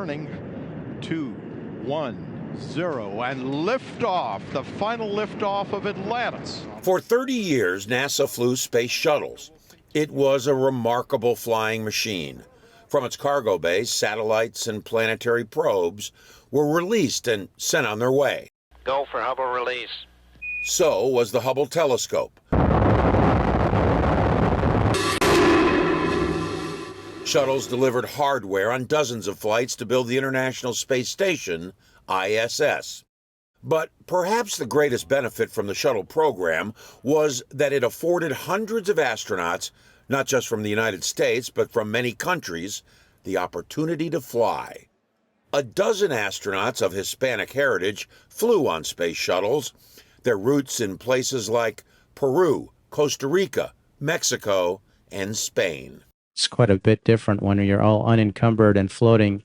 burning. 2, 1, 0, and liftoff, the final liftoff of Atlantis. For 30 years, NASA flew space shuttles. It was a remarkable flying machine. From its cargo base, satellites and planetary probes were released and sent on their way. Go for Hubble release. So was the Hubble telescope. Shuttles delivered hardware on dozens of flights to build the International Space Station, ISS. But perhaps the greatest benefit from the shuttle program was that it afforded hundreds of astronauts, not just from the United States, but from many countries, the opportunity to fly. A dozen astronauts of Hispanic heritage flew on space shuttles, their roots in places like Peru, Costa Rica, Mexico, and Spain. It's quite a bit different when you're all unencumbered and floating.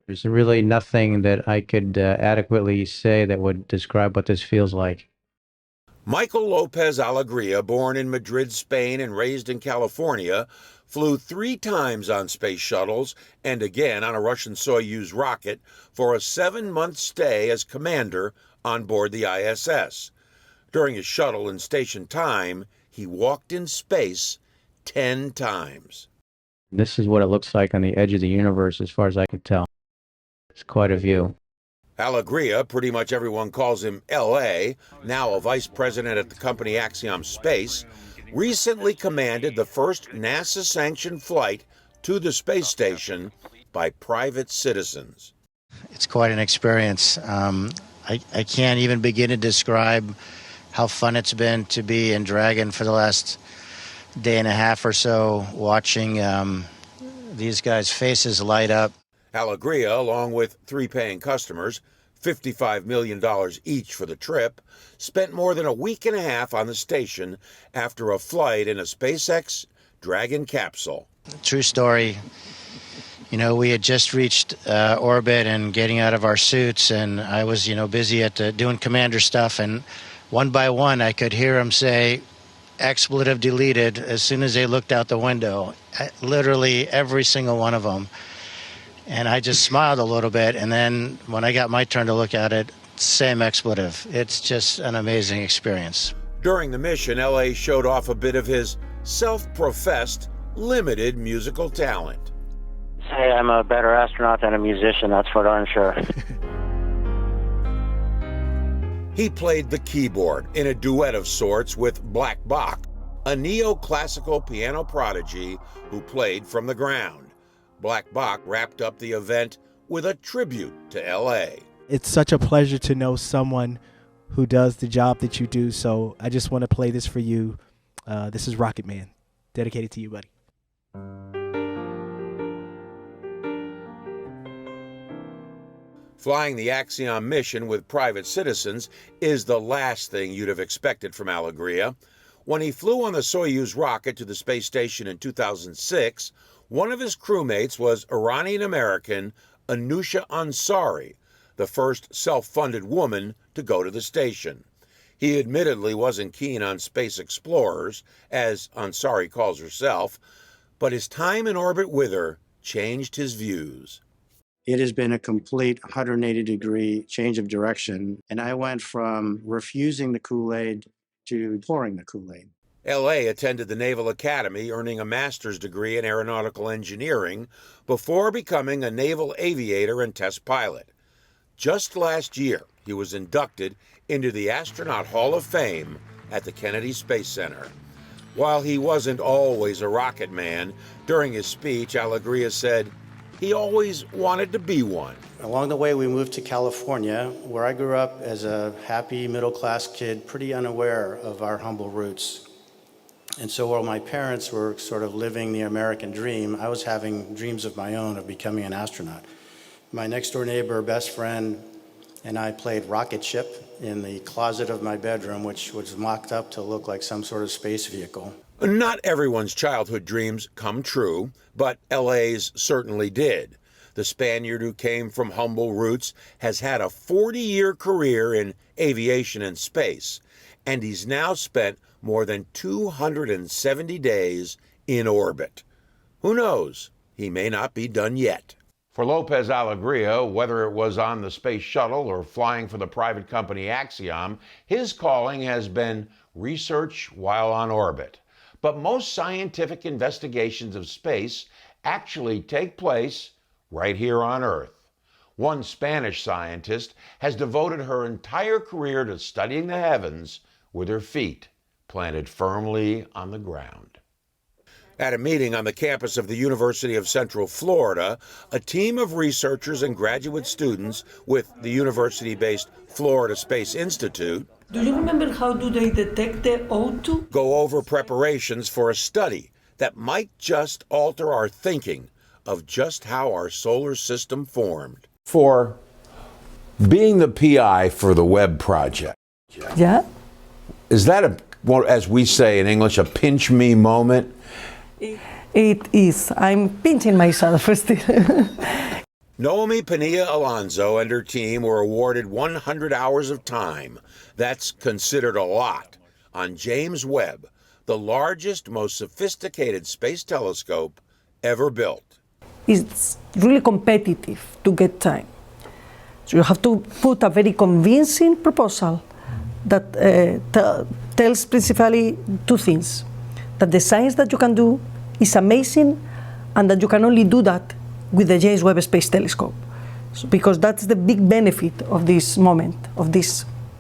There's really nothing that I could adequately say that would describe what this feels like. Michael Lopez Alegria, born in Madrid, Spain, and raised in California, flew 3 times on space shuttles and again on a Russian Soyuz rocket for a 7-month stay as commander on board the ISS. During his shuttle and station time, he walked in space 10 times. This is what it looks like on the edge of the universe as far as I can tell. It's quite a view. Alegria, pretty much everyone calls him L.A., now a vice president at the company Axiom Space, recently commanded the first NASA-sanctioned flight to the space station by private citizens. It's quite an experience. I can't even begin to describe how fun it's been to be in Dragon for the last day and a half or so, watching these guys' faces light up. Alegria, along with 3 paying customers, $55 million each for the trip, spent more than a week and a half on the station after a flight in a SpaceX Dragon capsule. True story. You know, we had just reached orbit and getting out of our suits, and I was, busy at doing commander stuff, and one by one I could hear them say, "Expletive deleted," as soon as they looked out the window. Literally every single one of them. And I just smiled a little bit, and then when I got my turn to look at it, same expletive. It's just an amazing experience. During the mission, L.A. showed off a bit of his self-professed limited musical talent. Hey, I'm a better astronaut than a musician, that's for darn sure. He played the keyboard in a duet of sorts with Black Bach, a neoclassical piano prodigy who played from the ground. Black Bach wrapped up the event with a tribute to L.A. It's such a pleasure to know someone who does the job that you do, so I just want to play this for you. This is Rocket Man, dedicated to you, buddy. Flying the Axiom mission with private citizens is the last thing you'd have expected from Alegria. When he flew on the Soyuz rocket to the space station in 2006, one of his crewmates was Iranian-American Anousheh Ansari, the first self-funded woman to go to the station. He admittedly wasn't keen on space explorers, as Ansari calls herself, but his time in orbit with her changed his views. It has been a complete 180-degree change of direction, and I went from refusing the Kool-Aid to pouring the Kool-Aid. L.A. attended the Naval Academy, earning a master's degree in aeronautical engineering before becoming a naval aviator and test pilot. Just last year, he was inducted into the Astronaut Hall of Fame at the Kennedy Space Center. While he wasn't always a rocket man, during his speech, Alegria said he always wanted to be one. Along the way, we moved to California, where I grew up as a happy middle-class kid, pretty unaware of our humble roots. And so while my parents were sort of living the American dream, I was having dreams of my own of becoming an astronaut. My next-door neighbor, best friend, and I played rocket ship in the closet of my bedroom, which was mocked up to look like some sort of space vehicle. Not everyone's childhood dreams come true, but L.A.'s certainly did. The Spaniard who came from humble roots has had a 40-year career in aviation and space, and he's now spent more than 270 days in orbit. Who knows? He may not be done yet. For Lopez Alegria, whether it was on the space shuttle or flying for the private company Axiom, his calling has been research while on orbit. But most scientific investigations of space actually take place right here on Earth. One Spanish scientist has devoted her entire career to studying the heavens with her feet planted firmly on the ground. At a meeting on the campus of the University of Central Florida, a team of researchers and graduate students with the university-based Florida Space Institute Do you remember how do they detect the O2? go over preparations for a study that might just alter our thinking of just how our solar system formed. For being the PI for the Webb project, Yeah. is that well, as we say in English, a pinch me moment? It is. I'm pinching myself still. Noemi Pinilla Alonso and her team were awarded 100 hours of time. That's considered a lot. On James Webb, the largest, most sophisticated space telescope ever built. It's really competitive to get time. So you have to put a very convincing proposal that tells principally two things. That the science that you can do is amazing and that you can only do that with the James Webb Space Telescope. So, because that's the big benefit of this moment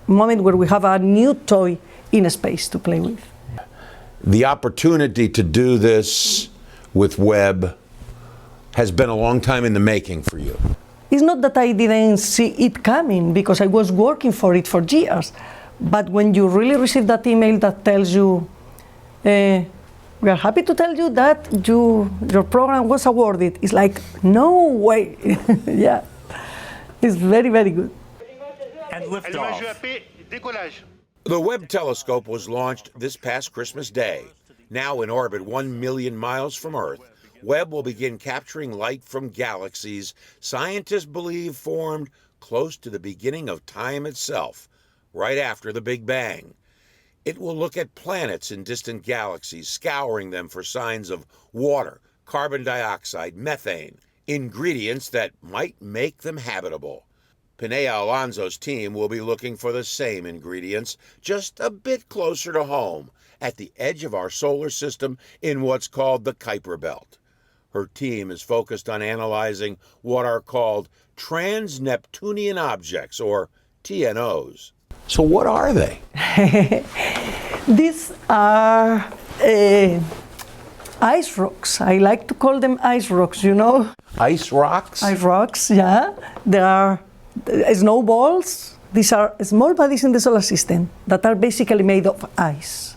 where we have a new toy in space to play with. The opportunity to do this with Webb has been a long time in the making for you. It's not that I didn't see it coming because I was working for it for years. But when you really receive that email that tells you, we are happy to tell you that your program was awarded, it's like, no way. Yeah, it's very, very good. And liftoff. The Webb telescope was launched this past Christmas Day. Now in orbit 1 million miles from Earth, Webb will begin capturing light from galaxies scientists believe formed close to the beginning of time itself, right after the Big Bang. It will look at planets in distant galaxies, scouring them for signs of water, carbon dioxide, methane, ingredients that might make them habitable. Pinilla Alonso's team will be looking for the same ingredients, just a bit closer to home, at the edge of our solar system in what's called the Kuiper Belt. Her team is focused on analyzing what are called trans-Neptunian objects, or TNOs. So what are they? These are ice rocks. I like to call them ice rocks, you know? Ice rocks? Ice rocks, yeah. They are snowballs. These are small bodies in the solar system that are basically made of ice.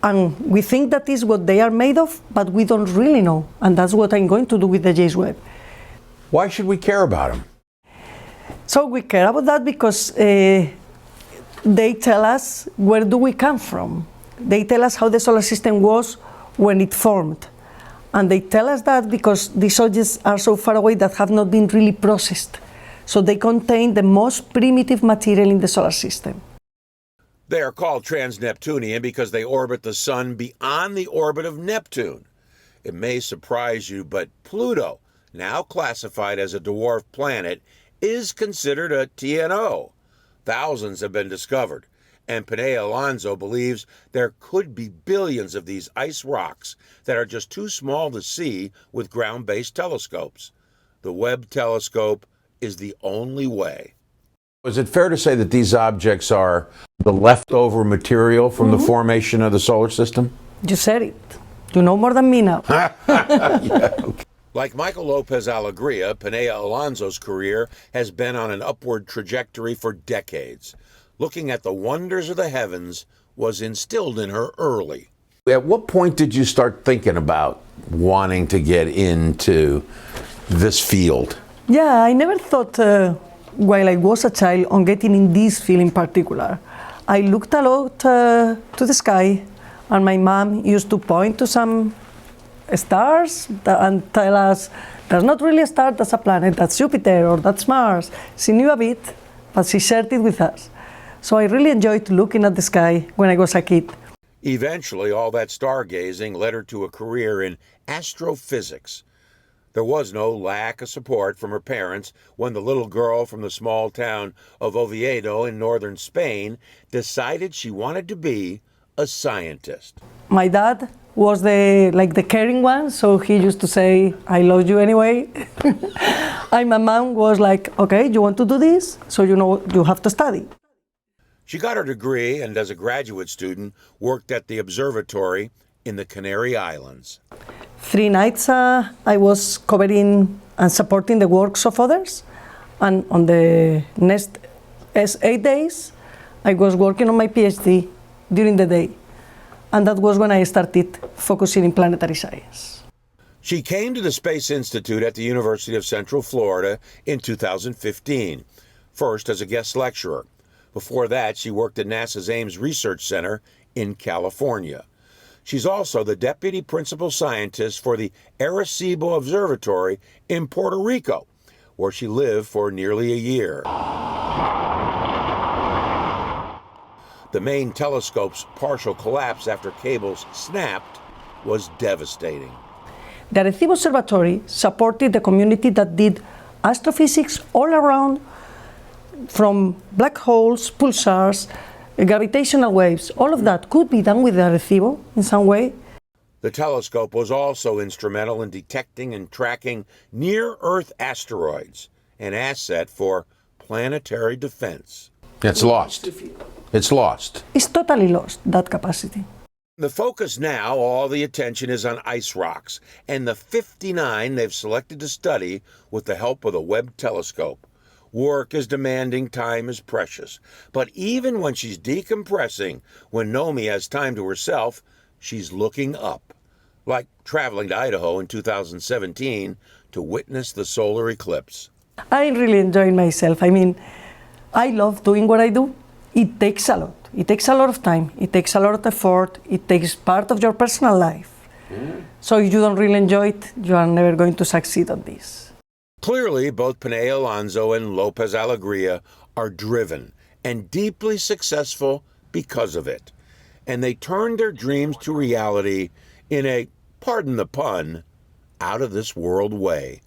And we think that is what they are made of, but we don't really know. And that's what I'm going to do with the James Webb. Why should we care about them? So we care about that because they tell us where do we come from. They tell us how the solar system was when it formed. And they tell us that because these objects are so far away that have not been really processed. So they contain the most primitive material in the solar system. They are called trans-Neptunian because they orbit the sun beyond the orbit of Neptune. It may surprise you, but Pluto, now classified as a dwarf planet, is considered a TNO. Thousands have been discovered, and Pinilla Alonso believes there could be billions of these ice rocks that are just too small to see with ground-based telescopes. The Webb telescope is the only way. Is it fair to say that these objects are the leftover material from the formation of the solar system? You said it. You know more than me now. Yeah, okay. Like Michael Lopez Alegria, Pinilla Alonso's career has been on an upward trajectory for decades. Looking at the wonders of the heavens was instilled in her early. At what point did you start thinking about wanting to get into this field? Yeah, I never thought while I was a child on getting in this field in particular. I looked a lot to the sky, and my mom used to point to some stars and tell us, that's not really a star, that's a planet, that's Jupiter or that's Mars. She knew a bit, but she shared it with us. So I really enjoyed looking at the sky when I was a kid. Eventually, all that stargazing led her to a career in astrophysics. There was no lack of support from her parents when the little girl from the small town of Oviedo in northern Spain decided she wanted to be a scientist. My dad was the caring one, so he used to say, "I love you anyway." And my mom was like, "Okay, you want to do this, so you know you have to study." She got her degree and as a graduate student worked at the observatory in the Canary Islands. 3 nights I was covering and supporting the works of others, and on the next 8 days I was working on my PhD during the day, and that was when I started focusing in planetary science. She came to the Space Institute at the University of Central Florida in 2015, first as a guest lecturer. Before that, she worked at NASA's Ames Research Center in California. She's also the deputy principal scientist for the Arecibo Observatory in Puerto Rico, where she lived for nearly a year. The main telescope's partial collapse after cables snapped was devastating. The Arecibo Observatory supported the community that did astrophysics all around, from black holes, pulsars, gravitational waves. All of that could be done with the Arecibo in some way. The telescope was also instrumental in detecting and tracking near-Earth asteroids, an asset for planetary defense. It's lost. It's lost. It's totally lost, that capacity. The focus now, all the attention is on ice rocks and the 59 they've selected to study with the help of the Webb telescope. Work is demanding, time is precious. But even when she's decompressing, when Nomi has time to herself, she's looking up. Like traveling to Idaho in 2017 to witness the solar eclipse. I'm really enjoying myself. I mean, I love doing what I do. It takes a lot. It takes a lot of time. It takes a lot of effort. It takes part of your personal life. So if you don't really enjoy it, you are never going to succeed on this. Clearly, both Pinay Alonso and Lopez Alegria are driven and deeply successful because of it. And they turned their dreams to reality in a, pardon the pun, out-of-this-world way.